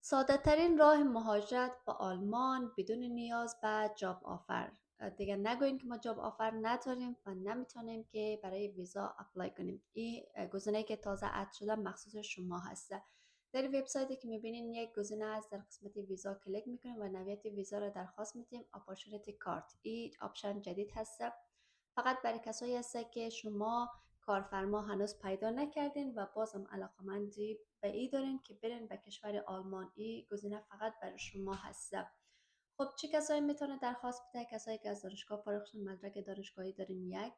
ساده ترین راه مهاجرت به آلمان بدون نیاز به جاب آفر. دیگه نگوین که ما جاب آفر نداریم و نمیتونیم که برای ویزا اپلای کنیم. این گزینه‌ای که تازه اد شده مخصوص شما هسته. در وبسایتی که میبینین یک گزینه است، در قسمت ویزا کلیک میکنیم و نوعیت ویزا را درخواست میدیم. اپورتونتی کارت این آپشن جدید هسته، فقط برای کسایی هسته که شما کارفرما هنوز پیدا نکردین و بازم علاقمندی به ای دارین که برین به کشور آلمان. این گزینه فقط برای شما هسته. خب چه کسایی میتونه درخواست بده؟ کسایی که از دانشگاه فارغ شدن، مدرک دانشگاهی دارین یک،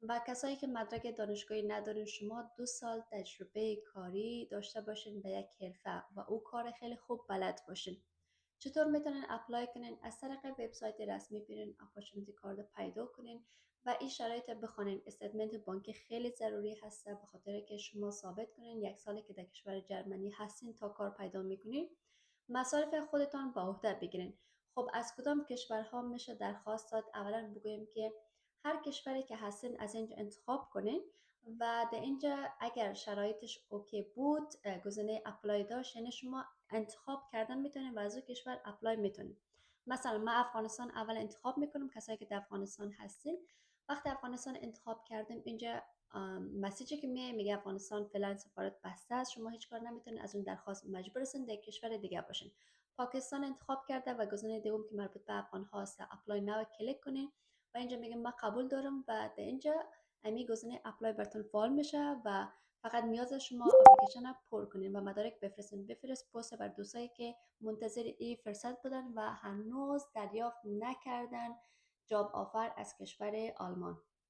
و کسایی که مدرک دانشگاهی ندارین شما 2 سال تجربه کاری داشته باشین به یک حرفه و او کار خیلی خوب بلد باشین. چطور میتونین اپلای کنین؟ از طریق وبسایت رسمی برین اپورتونتی کارت پیدا کنین و این شرایط بخونین. استیتمنت بانکی خیلی ضروری هسته، به خاطر که شما ثابت کنین 1 ساله که در کشور جرمنی هستین تا کار پیدا میکنین. مصارف خودتان به عهده بگیرین. خب از کدام کشورها میشه درخواست داد؟ اولا بگویم که هر کشوری که هستین از اینجا انتخاب کنین و در اینجا اگر شرایطش اوکی بود، گزینه اپلای داشت، یعنی شما انتخاب کردن میتونین و از اون کشور اپلای میتونین. مثلا من افغانستان اول انتخاب میکنم. کسایی که در افغانستان هستین وقتی افغانستان انتخاب کردیم، اینجا مسیجی که میگه افغانستان فعلا سفارت بسته است، شما هیچ کار نمیتونین، از اون درخواست مجبور هستین در کشور دیگه باشین. پاکستان انتخاب کرده و گزینه دوم که مربوط به افغان هاست، اپلای ناو کلیک کنین و اینجا میگه من قبول دارم و در اینجا امی گزینه اپلای براتون فعال میشه و فقط نیاز شما اپلیکیشن رو پر کنین و مدارک بفرستین. بفرست پست بر دوستایی که منتظر این فرصت بودن و هنوز دریافت نکردن جاب آفر از کشور آلمان.